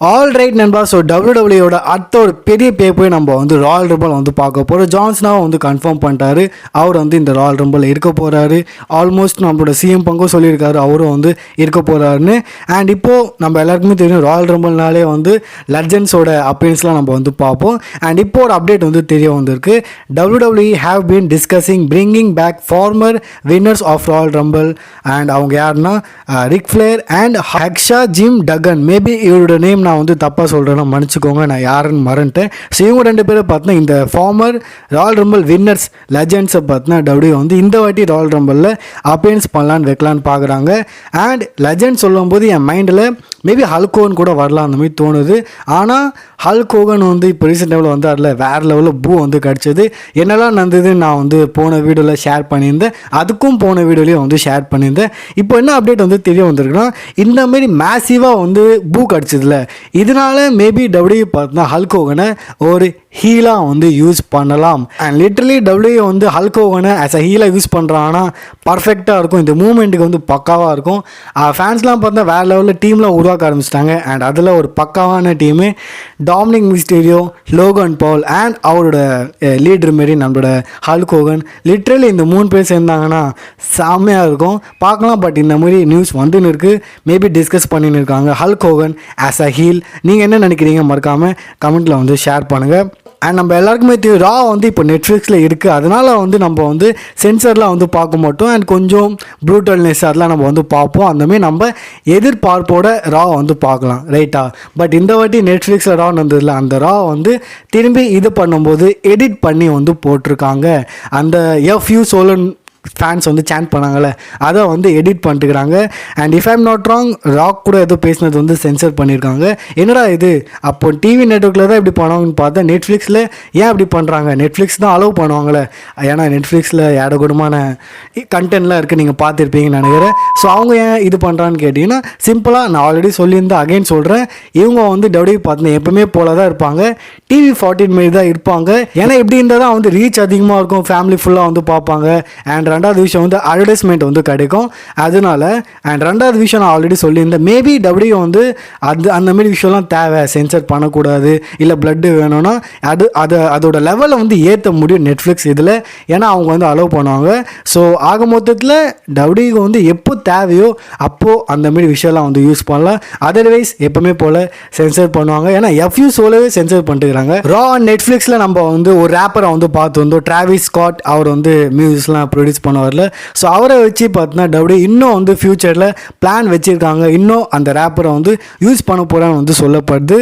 All right நண்பா. So டபிள்யூடபிள்யூட அடுத்த ஒரு பெரிய பேப்பரை நம்ம வந்து ராயல் ரம்பிள் வந்து பார்க்க போகிறோம். ஜான்ஸ்னாவும் வந்து கன்ஃபார்ம் பண்ணிட்டாரு, அவர் வந்து இந்த ராயல் ரம்பிள் இருக்க போகிறாரு. ஆல்மோஸ்ட் நம்மளோட சிஎம் பங்கும் சொல்லியிருக்காரு அவரும் வந்து இருக்க போகிறாருன்னு. அண்ட் இப்போது நம்ம எல்லாருக்குமே தெரியும் ராயல் ரம்பிள்னாலே வந்து லெஜண்ட்ஸோட அப்பீரன்ஸ்லாம் நம்ம வந்து பார்ப்போம். அண்ட் இப்போ ஒரு அப்டேட் வந்து தெரிய வந்திருக்கு. WWE have been discussing bringing back former winners of Royal Rumble. And அவங்க யாருன்னா Ric Flair and Hacksaw Jim Duggan. Maybe இவரோட நேம் நான் வந்து தப்பாக சொல்கிறேன்னா மன்னிச்சுக்கோங்க, நான் யாருன்னு மறந்துட்டேன். ஸோ இவங்க ரெண்டு பேரும் பார்த்தீங்கன்னா இந்த ஃபார்மர் ராயல் ரம்பிள் வின்னர்ஸ் லெஜண்ட்ஸை பார்த்தீங்கன்னா டபிள்யூ வந்து இந்த வாட்டி ராயல் ரம்பிளில் அப்பீரன்ஸ் பண்ணலான்னு வைக்கலான்னு பார்க்குறாங்க. அண்ட் லெஜண்ட் சொல்லும்போது என் மைண்டில் மேபி ஹல்க் ஹோகன் கூட வரலாம் அந்த மாதிரி தோணுது. ஆனால் ஹல்க் ஹோகன் வந்து இப்போ ரீசெண்ட் டைமில் வந்து அதில் வேறு லெவலில் பூ வந்து கிடச்சிது. என்னெல்லாம் நடந்ததுன்னு நான் வந்து போன வீடியோவில் ஷேர் பண்ணியிருந்தேன், அதுக்கும் போன வீடியோலையும் வந்து ஷேர் பண்ணியிருந்தேன். இப்போ என்ன அப்டேட் வந்து தெரிய வந்திருக்குன்னா இந்தமாரி மேசிவாக வந்து பூ கிடச்சிதுல, இதனால மேபி டபிள்யூ பார்த்தீங்கன்னா ஹல்க் ஹோகனை ஒரு ஹீலாக வந்து யூஸ் பண்ணலாம். அண்ட் லிட்டரலி டபிள்யூ வந்து ஹல்க் ஹோகனை ஆஸ் அ ஹீலாக யூஸ் பண்ணுறாங்கன்னா பர்ஃபெக்டாக இருக்கும். இந்த மூமெண்ட்டுக்கு வந்து பக்காவாக இருக்கும். ஃபேன்ஸ்லாம் பார்த்தா வேறு லெவலில் டீம்லாம் உருவாக்க ஆரம்பிச்சிட்டாங்க. அண்ட் அதில் ஒரு பக்காவான team Dominic Mysterio, Logan ball and அவரோட லீடர் மாரி நம்மளோட ஹல்க் ஹோகன். லிட்ரலி இந்த 3 பேர் சேர்ந்தாங்கன்னா செம்மையாக இருக்கும் பார்க்கலாம். பட் இந்த மாதிரி நியூஸ் வந்துன்னு இருக்குது, மேபி டிஸ்கஸ் பண்ணின்னு இருக்காங்க Hulk Hogan as a heel. நீங்கள் என்ன நினைக்கிறீங்க மறக்காமல் கமெண்ட்டில் வந்து ஷேர் பண்ணுங்கள். அண்ட் நம்ம எல்லாருக்குமே தெரியும் ரா வந்து இப்போ நெட்ஃப்ளிக்ஸில் இருக்குது, அதனால் வந்து நம்ம வந்து சென்சர்லாம் வந்து பார்க்க மாட்டோம். அண்ட் கொஞ்சம் ப்ரூட்டல்னஸ் அதெல்லாம் நம்ம வந்து பார்ப்போம். அந்தமாரி நம்ம எதிர்பார்ப்போட ரா வந்து பார்க்கலாம், ரைட்டா? பட் இந்த வாட்டி நெட்ஃப்ளிக்ஸில் ரா வந்ததில்ல, அந்த ரா வந்து திரும்பி இது பண்ணும்போது எடிட் பண்ணி வந்து போட்டிருக்காங்க. அந்த FU சோலன் ஃபேன்ஸ் வந்து சேண்ட் பண்ணாங்கல்ல, அதை வந்து எடிட் பண்ணிட்டுக்கிறாங்க. And if I'm not wrong Rock கூட ஏதோ பேசினது வந்து சென்சர் பண்ணியிருக்காங்க. என்னடா இது, அப்போ டிவி நெட்வொர்க்கில் தான் இப்படி பண்ணுவாங்கன்னு பார்த்தா நெட்ஃப்ளிக்ஸில் ஏன் இப்படி பண்ணுறாங்க? நெட்ஃப்ளிக்ஸ் தான் அலோவ் பண்ணுவாங்களே, ஏன்னா நெட்ஃப்ளிக்ஸில் ஏடகுடமான கண்டென்ட்லாம் இருக்குது, நீங்கள் பார்த்துருப்பீங்கன்னு நினைக்கிறேன். ஸோ அவங்க ஏன் இது பண்ணுறான்னு கேட்டிங்கன்னா சிம்பிளாக நான் ஆல்ரெடி சொல்லியிருந்தேன், அகைன் சொல்கிறேன், இவங்க வந்து டபிள்யூ பார்த்தீங்கன்னா எப்பவுமே போல தான் இருப்பாங்க, TV 14 மாரி தான் இருப்பாங்க. ஏன்னா இப்படி இருந்தால் தான் வந்து ரீச் அதிகமாக இருக்கும், ஃபேமிலி ஃபுல்லாக வந்து பார்ப்பாங்க. அண்ட் ரெண்டாவது விஷயம் வந்து அட்வர்டைஸ்மெண்ட் வந்து கிடைக்கும் அதனால. அண்ட் ரெண்டாவது விஷயம் நான் ஆல்ரெடி சொல்லியிருந்தேன், மேபி டபிள்யூ வந்து அந்த மாதிரி விஷயம்லாம் தேவை, சென்சர் பண்ணக்கூடாது, இல்லை பிளட்டு வேணும்னா அதோட லெவலை வந்து ஏற்ற முடியும் நெட்ஃப்ளிக்ஸ் இதில், ஏன்னா அவங்க வந்து அலோவ் பண்ணுவாங்க. ஸோ ஆக மொத்தத்தில் டபிள்யூ வந்து எப்போ தேவையோ அப்போது அந்தமாரி விஷயம்லாம் வந்து யூஸ் பண்ணலாம். அதர்வைஸ் எப்பவுமே போல் சென்சர் பண்ணுவாங்க. ஏன்னா FU சோலவே சென்சர் பண்ணிட்டுக்கிறாங்க. ரா அண்ட் நெட்ஃப்ளிக்ஸில் நம்ம வந்து ஒரு ரேப்பரை வந்து பார்த்து வந்தோம், டிராவிஸ் ஸ்காட். அவர் வந்து மியூசிக்லாம் ப்ரொடியூஸ் பண்ணுவார்ல. ஸோ அவரை வச்சு பார்த்தீங்கன்னா டபிள்யூ இன்னும் வந்து ஃபியூச்சரில் பிளான் வச்சுருக்காங்க, இன்னும் அந்த ரேப்பரை வந்து யூஸ் பண்ண போகிறான்னு வந்து சொல்லப்படுது.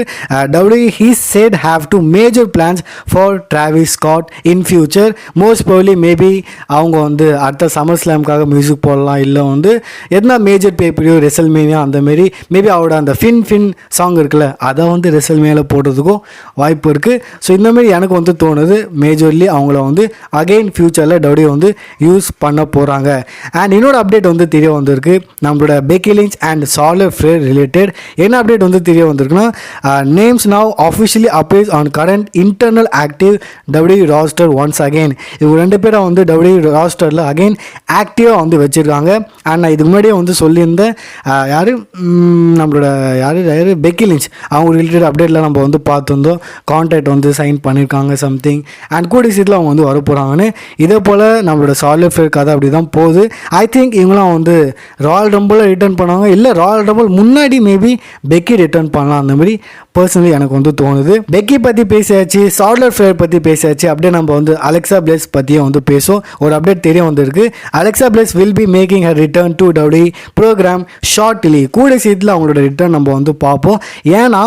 W he said have to major plans for Travis Scott in future. Most probably maybe அவங்க வந்து அடுத்த சம்மர் ஸ்லாம்காக மியூசிக் போடலாம், இல்லை வந்து எதனா மேஜர் பேப்பரியோ ரெசல்மேனியா அந்தமாரி மேபி அவரோட அந்த ஃபின் சாங் இருக்குல்ல, அதை வந்து ரெசல்மேனியில் போடுறதுக்கும் வாய்ப்பு இருக்குது. ஸோ இந்தமாரி எனக்கு வந்து தோணுது, மேஜர்லி அவங்கள வந்து அகெயின் ஃபியூச்சரில் டபிள்யூ வந்து யூஸ் பண்ண போகிறாங்க. அண்ட் இன்னொரு அப்டேட் வந்து தெரிய வந்திருக்கு, நம்மளோட Becky Lynch and Charlotte Flair related. என்ன அப்டேட் வந்து தெரிய வந்திருக்குன்னா names now officially appears on current internal active W roster once again. இவங்க ரெண்டு பேரும் வந்து டபிள்யூ ராஸ்டரில் அகெயின் ஆக்டிவாக வந்து வச்சுருக்காங்க. அண்ட் நான் இதுக்கு முன்னாடியே வந்து சொல்லியிருந்தேன், யார் நம்மளோட யார் பெக்கி லிஞ்ச் அவங்க ரிலேட்டட் அப்டேட்டில் நம்ம வந்து பார்த்துருந்தோம், கான்ட்ராக்ட் வந்து சைன் பண்ணியிருக்காங்க சம்திங். அண்ட் கூடிய சீட்டில் அவங்க வந்து வர போகிறாங்கன்னு. இதே போல் நம்மளோட சார்லட் ஃப்ளேர் கதை அப்படி தான் போகுது. ஐ திங்க் இவங்களாம் வந்து ராயல் ரம்பிளை ரிட்டர்ன் பண்ணுவாங்க, இல்லை ராயல் ரம்பிள் முன்னாடி மேபி பெக்கி ரிட்டர்ன் பண்ணலாம், அந்த மாதிரி பர்சனலி எனக்கு வந்து தோணுது. பெக்கி பற்றி பேசியாச்சு, சார்லட் ஃப்ளேர் பற்றி பேசியாச்சு, அப்படியே நம்ம வந்து அலெக்சா பிளேஸ் பற்றியும் வந்து பேசும். ஒரு அப்டேட் தெரிய வந்திருக்கு, Alexa Bliss will be making her return to W program shortly. கூட சீட்டில் அவங்களோட ரிட்டர்ன் நம்ம வந்து பார்ப்போம். ஏன்னா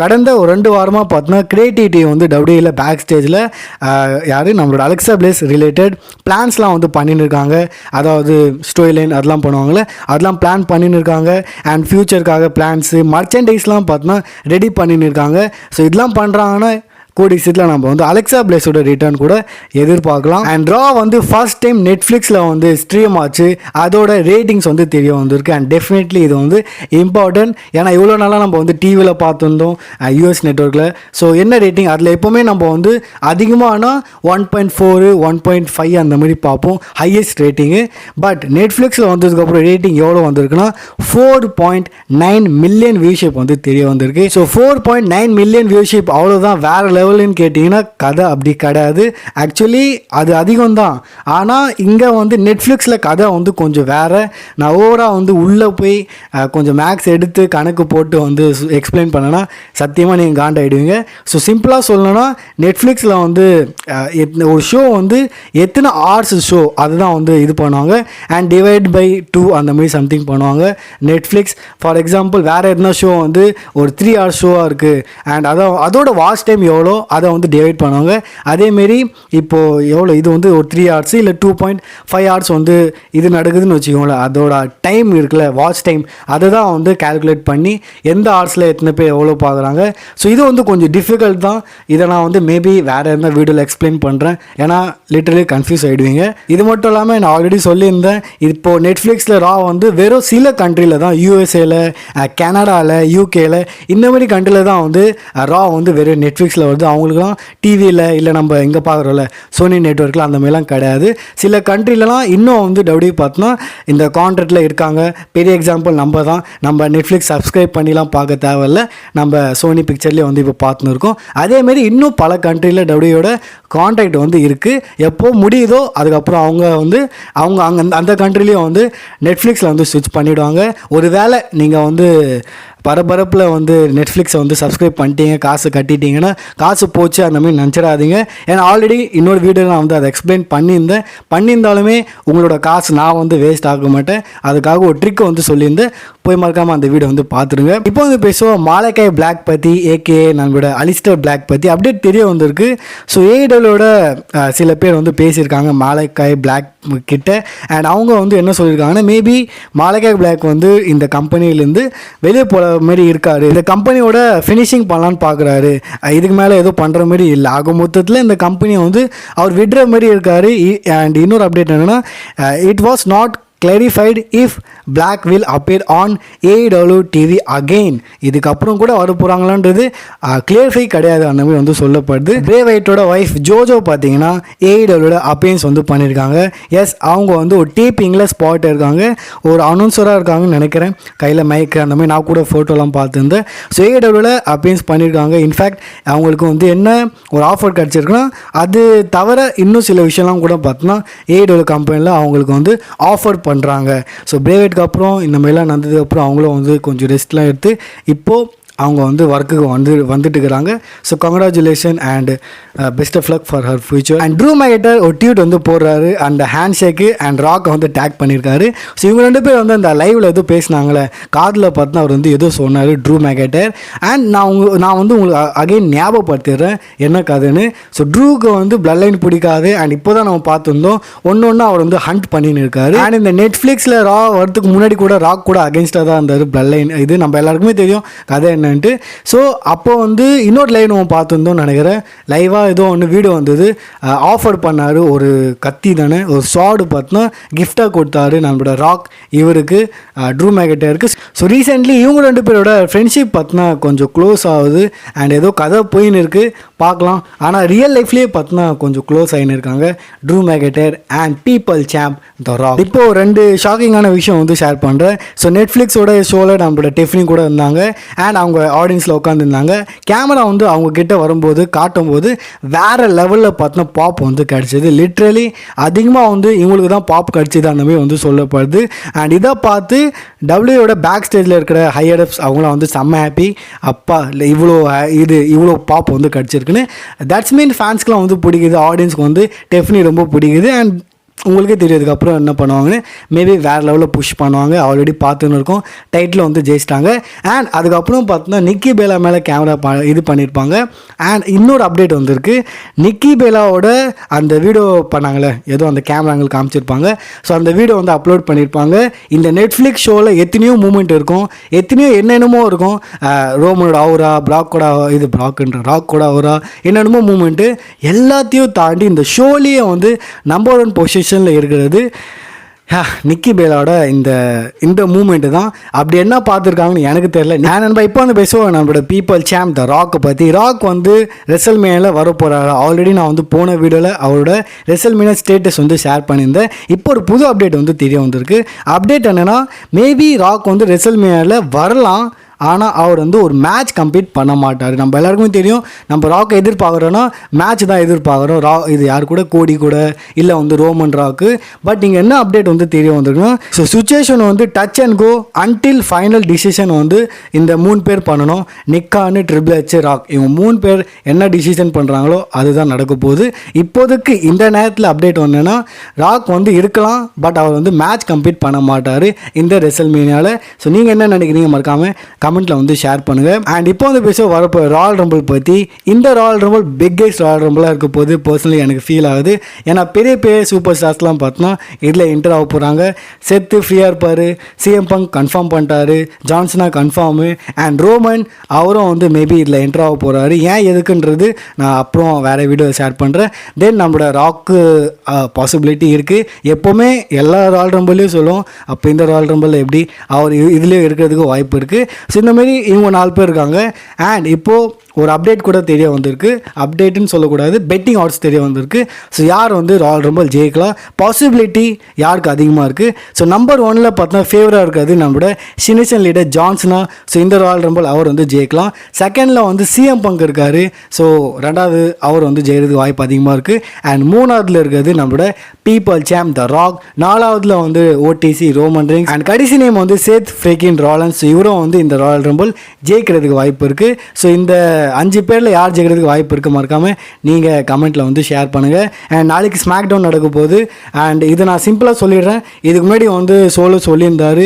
கடந்த ஒரு 2 வாரமாக பார்த்தோன்னா கிரியேட்டிவிட்டி வந்து டபிள்யூவில் பேக் ஸ்டேஜில் யார் நம்மளோட அலெக்சா பிளேஸ் ரிலேட்டட் பிளான்ஸ்லாம் வந்து பண்ணின்னு இருக்காங்க. அதாவது ஸ்டோரி லைன் அதெல்லாம் பண்ணுவாங்களே, அதெல்லாம் பிளான் பண்ணின்னு இருக்காங்க. அண்ட் ஃபியூச்சருக்காக பிளான்ஸு மர்ச்சன்டைஸ்லாம் பார்த்தோன்னா ரெடி பண்ணின்னு இருக்காங்க. ஸோ இதெல்லாம் பண்ணுறாங்கன்னா கூடிய சீட்டில் நம்ம வந்து அலெக்சா பிளேஸோட ரிட்டர்ன் கூட எதிர்பார்க்கலாம். அண்ட் ரா வந்து ஃபர்ஸ்ட் டைம் நெட்ஃப்ளிக்ஸில் வந்து ஸ்ட்ரீம் ஆச்சு, அதோட ரேட்டிங்ஸ் வந்து தெரிய வந்திருக்கு. அண்ட் டெஃபினெட்லி இது வந்து இம்பார்ட்டன்ட். ஏன்னா இவ்வளோ நாளாக நம்ம வந்து டிவியில் பார்த்துருந்தோம் யூஎஸ் நெட்வொர்க்கில். ஸோ என்ன ரேட்டிங் அதில் எப்போவுமே நம்ம வந்து அதிகமானா 1.4 1.5 அந்த மாதிரி பார்ப்போம் ஹையஸ்ட் ரேட்டிங்கு. பட் நெட்ஃப்ளிக்ஸில் வந்ததுக்கப்புறம் ரேட்டிங் எவ்வளோ வந்திருக்குன்னா 4.9 மில்லியன் வியூஷிப் வந்து தெரிய வந்திருக்கு. ஸோ 4.9 மில்லியன் வியூஷிப் அவ்வளோதான் வேறு லெவலுன்னு கேட்டிங்கன்னா கதை அப்படி கிடையாது. ஆக்சுவலி அது அதிகம் தான். ஆனால் இங்கே வந்து நெட்ஃப்ளிக்ஸில் கதை வந்து கொஞ்சம் வேறு. நான் ஓவராக வந்து உள்ளே போய் கொஞ்சம் மேக்ஸ் எடுத்து கணக்கு போட்டு வந்து எக்ஸ்பிளைன் பண்ணேன்னா சத்தியமாக நீங்கள் காண்டாயிடுவீங்க. ஸோ சிம்பிளாக சொல்லணும்னா நெட்ஃப்ளிக்ஸில் வந்து ஒரு ஷோ வந்து எத்தனை ஹார்ஸ் ஷோ அதுதான் வந்து இது பண்ணுவாங்க. அண்ட் டிவைட் பை 2 அந்த மாதிரி சம்திங் பண்ணுவாங்க நெட்ஃப்ளிக்ஸ். ஃபார் எக்ஸாம்பிள் வேறு எதுனா ஷோ வந்து ஒரு 3 hours ஷோவாக இருக்குது அண்ட் அதோட வாட்ச் டைம் எவ்வளோ அதை வந்து டிவைட் பண்ணுவாங்க. அதேமாரி இப்போது எவ்வளோ இது வந்து ஒரு 3 hours இல்லை 2.5 hours வந்து இது நடக்குதுன்னு வச்சுக்கோங்களேன், அதோட டைம் இருக்குல்ல வாட்ச் டைம் அதை தான் வந்து கால்குலேட் பண்ணி எந்த ஹார்ஸில் எத்தனை பேர் எவ்வளோ பார்க்குறாங்க. ஸோ இது வந்து கொஞ்சம் டிஃபிகல்ட் தான். இதை நான் வந்து மேபி வேறு எந்த வீடியோவில் எக்ஸ்பிளைன் பண்ணுறேன், ஏன்னா லிட்டரலி கன்ஃபியூஸ் ஆகிடுவீங்க. இது மட்டும் இல்லாமல் நான் ஆல்ரெடி சொல்லியிருந்தேன், இப்போது நெட்ஃப்ளிக்ஸில் ரா வந்து வெறும் சில கண்ட்ரியில் தான், யூஎஸ்ஏல கனடாவில் யூகேல இந்த மாதிரி கண்ட்ரியில் தான் வந்து ரா வந்து வெறும் நெட்ஃப்ளிக்ஸில் வருது. அவங்களுக்குலாம் டிவியில் இல்லை நம்ம எங்கே பார்க்குறோம்ல சோனி நெட்வொர்க்கில் அந்த மாதிரிலாம் கிடையாது. சில கண்ட்ரிலலாம் இன்னும் வந்து டபிள்யூ பார்த்தோன்னா இந்த கான்ட்ராக்டில் இருக்காங்க. பெரிய எக்ஸாம்பிள் நம்ம தான். நம்ம நெட்ஃப்ளிக்ஸ் சப்ஸ்கிரைப் பண்ணிலாம் பார்க்க தேவையில்ல, நம்ம சோனி பிக்சர்லேயே வந்து இப்போ பார்த்துன்னு இருக்கோம். அதேமாரி இன்னும் பல கண்ட்ரியில் டபிள்யூயோட கான்ட்ராக்ட் வந்து இருக்குது. எப்போ முடியுதோ அதுக்கப்புறம் அவங்க அங்கே அந்த கண்ட்ரிலையும் வந்து நெட்ஃப்ளிக்ஸில் வந்து ஸ்விட்ச் பண்ணிவிடுவாங்க. ஒரு வேளை நீங்கள் வந்து பரபரப்பில் வந்து நெட்ஃப்ளிக்ஸை வந்து சப்ஸ்கிரைப் பண்ணிட்டீங்க, காசு கட்டிட்டீங்கன்னா காசு போச்சு அந்த மாதிரி நினச்சிடாதீங்க. ஏன்னா ஆல்ரெடி இன்னொரு வீடியோ நான் வந்து அதை எக்ஸ்பிளைன் பண்ணியிருந்தாலுமே உங்களோட காசு நான் வந்து வேஸ்ட் ஆக மாட்டேன். அதுக்காக ஒரு ட்ரிக்கை வந்து சொல்லியிருந்தேன், போய் மறக்காமல் அந்த வீடியோ வந்து பார்த்துருங்க. இப்போ வந்து பேசுவோம் மாலக்காய் பிளாக் பற்றி, ஏகே நம்மளோட அலிஸ்டர் பிளாக் பற்றி அப்டேட் தெரிய வந்திருக்கு. ஸோ ஏடபிள்யூட சில பேர் வந்து பேசியிருக்காங்க மாலக்காய் பிளாக் கிட்ட. அண்ட் அவங்க வந்து என்ன சொல்லியிருக்காங்கன்னா, மேபி மாலக்காய் பிளாக் வந்து இந்த கம்பெனிலேருந்து வெளியே போகிற மாதிரி இருக்காரு, இந்த கம்பெனியோட ஃபினிஷிங் பண்ணலான்னு பார்க்குறாரு, இதுக்கு மேலே ஏதோ பண்ணுற மாதிரி இல்லை. ஆக மொத்தத்தில் இந்த கம்பெனியை வந்து அவர் விடுற மாதிரி இருக்காரு. அண்ட் இன்னொரு அப்டேட் என்னென்னா, it was not clarified if Black will appear on AEW TV again. இதுக்கப்புறம் கூட வர போகிறாங்களான்றது கிளியர்ஃபை கிடையாது அந்த மாதிரி வந்து சொல்லப்படுது. பிரே வைட்டோட ஒய்ஃப் ஜோஜோ பார்த்தீங்கன்னா ஏஇடபிள்யூட அப்பியன்ஸ் வந்து பண்ணியிருக்காங்க. எஸ், அவங்க வந்து ஒரு டேப்பிங்கில் ஸ்பாட் இருக்காங்க, ஒரு அனௌன்சராக இருக்காங்கன்னு நினைக்கிறேன், கையில் மைக்கு அந்த மாதிரி நான் கூட ஃபோட்டோலாம் பார்த்துருந்தேன். ஸோ ஏஇடபிள்யூட அப்பியன்ஸ் பண்ணியிருக்காங்க. இன்ஃபேக்ட் அவங்களுக்கு வந்து என்ன ஒரு ஆஃபர் கிடச்சிருக்குன்னா, அது தவிர இன்னும் சில விஷயம்லாம் கூட பார்த்தோன்னா ஏஇடபிள்யூ கம்பெனியில் அவங்களுக்கு வந்து ஆஃபர் பண்ணுறாங்க. ஸோ பிரேவேட்க்கு அப்புறம் இந்த மாதிரிலாம் நடந்ததுக்கப்புறம் அவங்களும் வந்து கொஞ்சம் ரெஸ்ட்லாம் எடுத்து இப்போது அவங்க வந்து ஒர்க்குக்கு வந்துட்டு இருக்கிறாங்க. So congratulation and best of luck for her future. And Drew McIntyre ஒரு ட்வீட் வந்து போடுறாரு, அந்த ஹேண்ட் ஷேக்கு அண்ட் ராக்கை வந்து டேக் பண்ணியிருக்காரு. ஸோ இவங்க 2 பேர் வந்து அந்த லைவில் எதுவும் பேசினாங்களே, காதில் பார்த்து அவர் வந்து எதோ சொன்னார் ட்ரூ மேகட்டர். அண்ட் நான் வந்து உங்களுக்கு அகைன் ஞாபகப்படுத்திடுறேன் என்ன கதைன்னு. ஸோ ட்ரூக்கு வந்து பிளட் லைன் பிடிக்காது. அண்ட் இப்போ தான் நம்ம பார்த்துருந்தோம் ஒன்று அவர் வந்து ஹண்ட் பண்ணின்னு இருக்காரு. அண்ட் இந்த நெட்ஃப்ளிக்ஸில் ரா வரதுக்கு முன்னாடி கூட ராக் கூட அகேன்ஸ்டாக தான் இருந்தார் பிளட் லைன். இது நம்ம எல்லாருக்குமே தெரியும் கதை என்னன்ட்டு. ஸோ அப்போ வந்து இன்னொரு லைவ் நம்ம பார்த்துருந்தோம் நினைக்கிறேன், லைவாக ஏதோ ஒன்று வீடியோ வந்தது, ஆஃபர் பண்ணார், ஒரு கத்தி தானே ஒரு ஷார்டு பார்த்தோன்னா கிஃப்டாக கொடுத்தாரு நம்மளோட ராக் இவருக்கு, ட்ரூ மேகட்டருக்கு. ஸோ ரீசெண்ட்லி இவங்க 2 பேரோட ஃப்ரெண்ட்ஷிப் பார்த்தோன்னா கொஞ்சம் க்ளோஸ் ஆகுது. அண்ட் ஏதோ கதை போயின்னு இருக்குது பார்க்கலாம். ஆனால் ரியல் லைஃப்லேயே பார்த்தோன்னா கொஞ்சம் க்ளோஸ் ஆகின்னு இருக்காங்க Drew McIntyre and people champ the Rock. இப்போது 2 ஷாக்கிங்கான விஷயம் வந்து ஷேர் பண்ணுறேன். ஸோ நெட்ஃப்ளிக்ஸோட ஷோவில் நம்மளோட டெஃப்னி கூட இருந்தாங்க அண்ட் அவங்க ஆடியன்ஸில் உட்காந்துருந்தாங்க. கேமரா வந்து அவங்க கிட்ட வரும்போது காட்டும்போது வேறு லெவலில் பார்த்தோன்னா பாப் வந்து கிடச்சிது. லிட்ரலி அதிகமாக வந்து இவங்களுக்கு தான் பாப் கிடச்சிது அந்த மாதிரி வந்து சொல்லப்படுது. அண்ட் இதை பார்த்து டபிள்யூயோட பேக் ஸ்டேஜில் இருக்கிற ஹையர்அப்ஸ் அவங்களாம் வந்து செம்ம ஹாப்பி, அப்பா இல்லை இவ்வளோ பாப் வந்து கிடச்சிருக்குன்னு. தட்ஸ் மீன் ஃபேன்ஸ்க்குலாம் வந்து பிடிக்குது, ஆடியன்ஸ்க்கு வந்து டெஃப்னி ரொம்ப பிடிக்குது. அண்ட் உங்களுக்கே தெரியாதுக்கப்புறம் என்ன பண்ணுவாங்கன்னு மேபி வேறு லெவலில் புஷ் பண்ணுவாங்க. ஆல்ரெடி பார்த்துன்னு இருக்கோம், டைட்டில் வந்து ஜெயிச்சிட்டாங்க. அண்ட் அதுக்கப்புறம் பார்த்தோன்னா நிக்கி பேலா மேலே கேமரா இது பண்ணியிருப்பாங்க. அண்ட் இன்னொரு அப்டேட் வந்திருக்கு, நிக்கி பேலாவோட அந்த வீடியோ பண்ணாங்களே, ஏதோ அந்த கேமராங்களுக்கு காமிச்சிருப்பாங்க. ஸோ அந்த வீடியோ வந்து அப்லோட் பண்ணியிருப்பாங்க. இந்த நெட்ஃப்ளிக்ஸ் ஷோவில் எத்தனையோ மூமெண்ட் இருக்கும், எத்தனையோ என்னென்னமோ இருக்கும். ரோமனோட அவுரா, ராக்கோட அவுரா, என்னென்னமோ மூமெண்ட்டு எல்லாத்தையும் தாண்டி இந்த ஷோலேயே வந்து நம்பர் 1 பொசிஷனில் இருக்கிறது நிக்கி பேலாவோட இந்த மூமெண்ட்டு தான். அப்படி என்ன பார்த்துருக்காங்கன்னு எனக்கு தெரியல. நான் நண்பா இப்போ வந்து பேசுவோம் நம்மளோட பீப்பிள் சாம்ப் த ராக்கை பற்றி. ராக் வந்து ரெசல்மேனியாவில் வர போகிறாரு. ஆல்ரெடி நான் வந்து போன வீடியோவில் அவரோட ரெசல்மேனியா ஸ்டேட்டஸ் வந்து ஷேர் பண்ணியிருந்தேன். இப்போ ஒரு புது அப்டேட் வந்து தெரிய வந்திருக்கு. அப்டேட் என்னென்னா, மேபி ராக் வந்து ரெசல்மேனியாவில் வரலாம், ஆனால் அவர் வந்து ஒரு மேட்ச் கம்ப்ளீட் பண்ண மாட்டார். நம்ம எல்லாருக்குமே தெரியும், நம்ம ராக்கை எதிர்பார்க்குறோன்னா மேட்ச் தான் எதிர்பார்க்குறோம். இது யார் கூட, கோடி கூட, இல்லை வந்து ரோமன் ராக்கு. பட் இங்கே என்ன அப்டேட் வந்து தெரிய வந்திருக்குன்னா, ஸோ சுச்சுவேஷன் வந்து touch and go until final decision வந்து இந்த 3 பேர் பண்ணணும். நிக்கான்னு, ட்ரிபிள் எச், ராக், இவங்க 3 பேர் என்ன டிசிஷன் பண்ணுறாங்களோ அதுதான் நடக்க போகுது. இப்போதைக்கு இந்த நேரத்தில் அப்டேட் வந்தேன்னா, ராக் வந்து இருக்கலாம், பட் அவர் வந்து மேட்ச் கம்ப்ளீட் பண்ண மாட்டார் இந்த ரெசல்மேனியாவில். ஸோ நீங்கள் என்ன நினைக்கிறீங்க மறக்காமல் கமெண்ட்டில் வந்து ஷேர் பண்ணுங்கள். அண்ட் இப்போ வந்து பேச வரப்போ ராயல் ரம்பிள் பற்றி. இந்த ராயல் ரம்பிள் பிக்கெஸ்ட் ராயல் ரம்பிளாக இருக்க போது பர்சனலி எனக்கு ஃபீல் ஆகுது. ஏன்னா பெரிய பெரிய சூப்பர் ஸ்டார்ஸ்லாம் பார்த்தோன்னா இதில் என்டர் ஆக போகிறாங்க. செத்து ஃப்ரீயாக இருப்பார், சிஎம் பங்க் கன்ஃபார்ம் பண்ணிட்டாரு, ஜான்சனா கன்ஃபார்மு, அண்ட் ரோமன் அவரும் வந்து மேபி இதில் என்டர் ஆக போகிறாரு. ஏன் எதுக்குன்றது நான் அப்புறம் வேறு வீடியோ ஷேர் பண்ணுறேன். தென் நம்மளோட ராக்கு பாசிபிலிட்டி இருக்குது. எப்போவுமே எல்லா ராயல் ரம்பிளையும் சொல்லுவோம், அப்போ இந்த ராயல் ரம்பிள் எப்படி அவர் இதுலேயும் இருக்கிறதுக்கு வாய்ப்பு இருக்குது. ஸோ இந்த மாதிரி இவங்க 4 பேர் இருக்காங்க. அண்ட் இப்போது ஒரு அப்டேட் கூட தெரிய வந்திருக்கு. அப்டேட்டுன்னு சொல்லக்கூடாது, பெட்டிங் ஆட்ஸ் தெரிய வந்திருக்கு. ஸோ யார் வந்து ராயல் ரம்பிள் ஜெயிக்கலாம், பாசிபிலிட்டி யாருக்கு அதிகமாக இருக்குது. ஸோ நம்பர் 1ல் பார்த்தோன்னா ஃபேவராக இருக்காது நம்மளோட சினிசன் லீடர் ஜான்சனா. ஸோ இந்த ராயல் ரம்பிள் அவர் வந்து ஜெயிக்கலாம். செகண்டில் வந்து சிஎம் பங்க் இருக்கார். ஸோ 2வது அவர் வந்து ஜெயிக்கிறதுக்கு வாய்ப்பு அதிகமாக இருக்குது. அண்ட் 3வதுல இருக்கிறது நம்மளோட பீப்பிள் சாம்ப் த ராக். 4வதுல வந்து ஓடிசி ரோமன் ரிங்ஸ். அண்ட் கடைசி நேம் வந்து சேத் ஃப்ரேக்கின் ராலன்ஸ். இவரும் வந்து இந்த ராயல் ரம்பிள் ஜெயிக்கிறதுக்கு வாய்ப்பு இருக்குது. ஸோ இந்த 5 பேரில் யார் ஜெயிக்கிறதுக்கு வாய்ப்பு இருக்குது மறக்காமல் நீங்கள் கமெண்ட்டில் வந்து ஷேர் பண்ணுங்கள். அண்ட் நாளைக்கு ஸ்மாக் டவுன் நடக்க போகுது. அண்ட் இது நான் சிம்பிளாக சொல்லிடுறேன். இதுக்கு முன்னாடி வந்து சோலோ சொல்லியிருந்தார்,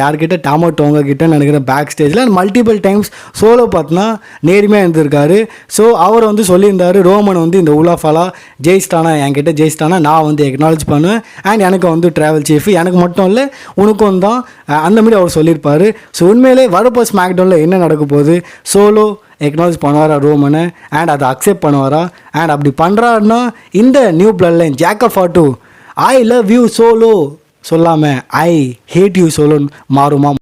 யார்கிட்ட டாமோ டோங்க கிட்ட நினைக்கிறேன் பேக் ஸ்டேஜில். அண்ட் மல்டிபிள் டைம்ஸ் சோலோ பார்த்தோன்னா நேர்மையாக இருந்திருக்காரு. ஸோ அவர் வந்து சொல்லியிருந்தார், ரோமன் வந்து இந்த உலாஃபாலா ஜெயிச்சிட்டானா, என்கிட்ட ஜெயிச்சிட்டானா நான் வந்து எக்னாலஜ் பண்ணுவேன். அண்ட் எனக்கு வந்து ட்ராவல் சீஃப், எனக்கு மட்டும் இல்லை உனக்கும் தான், அந்த மாதிரி அவர் சொல்லியிருப்பார். ஸோ உண்மையிலே வரப்போ ஸ்மாக் டவுனில் என்ன நடக்க போகுது, சோலோ எக்னாலஜ் பண்ணுவாரா ரோமனை, அண்ட் அதை அக்செப்ட் பண்ணுவாரா? அண்ட் அப்படி பண்ணுறாருன்னா இந்த new blood line Jacob Fatu I love you solo சொல்லாமல் ஐ ஹேட் யூ சோலோன்னு மாறுமா?